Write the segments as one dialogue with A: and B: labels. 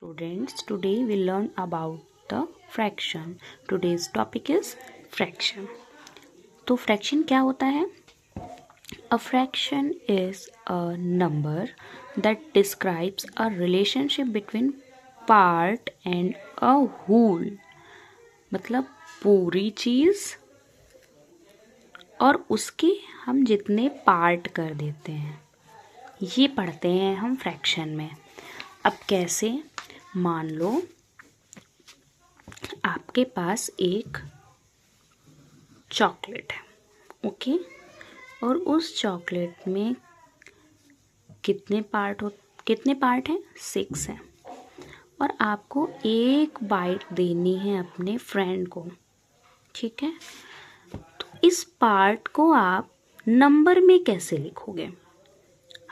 A: Students, today we learn about the fraction. Today's topic is fraction. तो fraction क्या होता है? A fraction is a number that describes a relationship between part and a whole. मतलब पूरी चीज़ और उसके हम जितने पार्ट कर देते हैं, ये पढ़ते हैं हम फ्रैक्शन में. अब कैसे? मान लो आपके पास एक चॉकलेट है, ओके, और उस चॉकलेट में कितने पार्ट हैं? 6 हैं. और आपको एक बाइट देनी है अपने फ्रेंड को, ठीक है. तो इस पार्ट को आप नंबर में कैसे लिखोगे?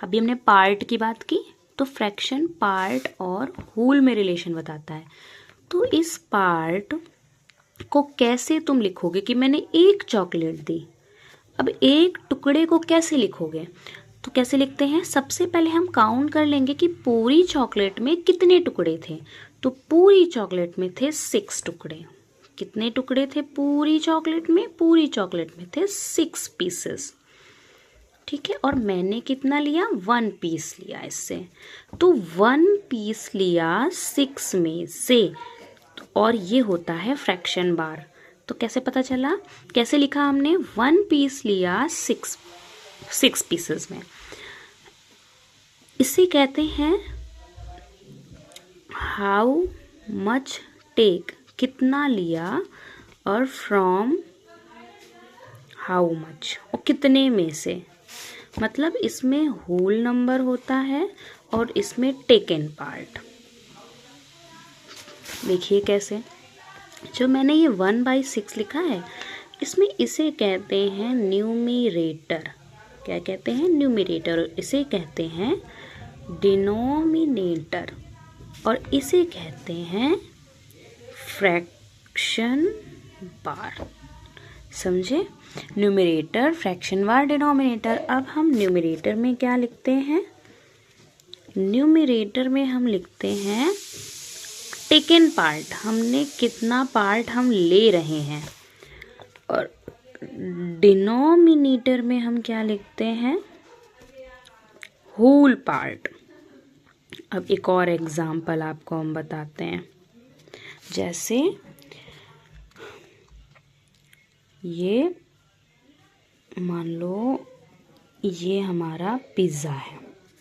A: अभी हमने पार्ट की बात की, तो फ्रैक्शन पार्ट और होल में रिलेशन बताता है. तो इस पार्ट को कैसे तुम लिखोगे कि मैंने एक चॉकलेट दी. अब एक टुकड़े को कैसे लिखोगे? तो कैसे लिखते हैं? सबसे पहले हम काउंट कर लेंगे कि पूरी चॉकलेट में कितने टुकड़े थे. तो पूरी चॉकलेट में थे 6 टुकड़े. कितने टुकड़े थे पूरी चॉकलेट में? पूरी चॉकलेट में थे 6 पीसेस, ठीक है. और मैंने कितना लिया? 1 पीस लिया इससे. तो 1 पीस लिया 6 में से, और ये होता है फ्रैक्शन बार. तो कैसे पता चला? कैसे लिखा हमने? 1 पीस लिया 6 पीसेस में. इसे कहते हैं हाउ मच टेक, कितना लिया, और फ्रॉम हाउ मच, और कितने में से. मतलब इसमें होल नंबर होता है और इसमें टेकन पार्ट. देखिए कैसे. जो मैंने ये 1/6 लिखा है, इसमें इसे कहते हैं न्यूमरेटर. क्या कहते हैं? न्यूमरेटर. इसे कहते हैं डिनोमिनेटर, और इसे कहते हैं फ्रैक्शन बार. समझे? न्यूमरेटर, फ्रैक्शन बार, डिनोमिनेटर. अब हम न्यूमरेटर में क्या लिखते हैं? न्यूमरेटर में हम लिखते हैं टेकन पार्ट. हमने कितना पार्ट हम ले रहे हैं. और डिनोमिनेटर में हम क्या लिखते हैं? Whole part. अब एक और एग्जाम्पल आपको हम बताते हैं. जैसे ये मान लो ये हमारा पिज़्ज़ा है,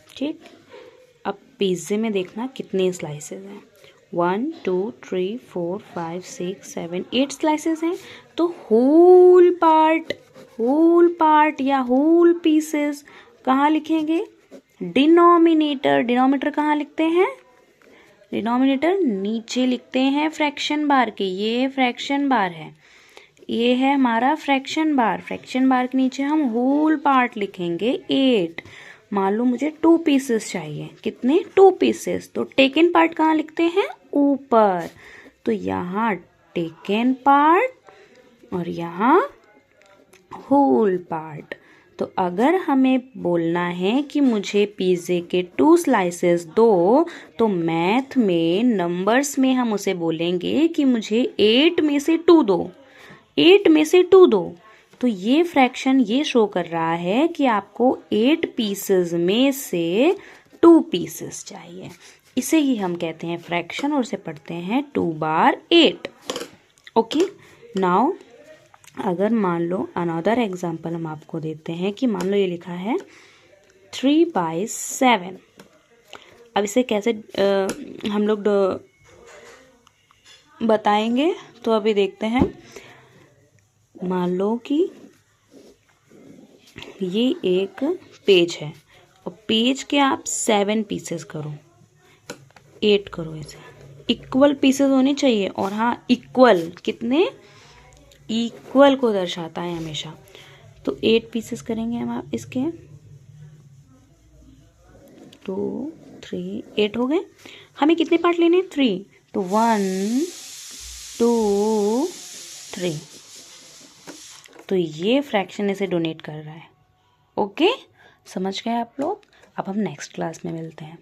A: ठीक. अब पिज़्ज़े में देखना कितने स्लाइसेस हैं. 1 2 3 4 5 6 7 8 स्लाइसेस हैं. तो होल पार्ट या होल पीसेस कहाँ लिखेंगे? डिनोमिनेटर. डिनोमिनेटर कहाँ लिखते हैं? डिनोमिनेटर नीचे लिखते हैं फ्रैक्शन बार के. ये फ्रैक्शन बार है, ये है हमारा फ्रैक्शन बार. फ्रैक्शन बार के नीचे हम होल पार्ट लिखेंगे 8. मान लो मुझे 2 पीसेस चाहिए. कितने? 2 पीसेस. तो टेकन पार्ट कहाँ लिखते हैं? ऊपर. तो यहाँ टेकन पार्ट और यहाँ होल पार्ट. तो अगर हमें बोलना है कि मुझे पिज़्ज़े के 2 स्लाइसेस दो, तो मैथ में नंबर्स में हम उसे बोलेंगे कि मुझे 8 में से 2 दो. 8 में से 2 दो. तो ये फ्रैक्शन ये शो कर रहा है कि आपको 8 पीसेस में से 2 पीसेस चाहिए. इसे ही हम कहते हैं फ्रैक्शन, और उसे पढ़ते हैं 2/8. ओके. नाउ अगर मान लो अनदर एग्जाम्पल हम आपको देते हैं कि मान लो ये लिखा है 3/7. अब इसे कैसे हम लोग बताएंगे? तो अभी देखते हैं. मान लो कि ये एक पेज है, और पेज के आप 7 पीसेस करो, 8 करो. इसे इक्वल पीसेस होने चाहिए. और हाँ, इक्वल कितने? इक्वल को दर्शाता है हमेशा. तो 8 पीसेस करेंगे हम इसके. 2 3 8 हो गए. हमें कितने पार्ट लेने? 3. तो 1 2 3. तो ये फ्रैक्शन इसे डोनेट कर रहा है. ओके, समझ गए आप लोग? अब हम नेक्स्ट क्लास में मिलते हैं.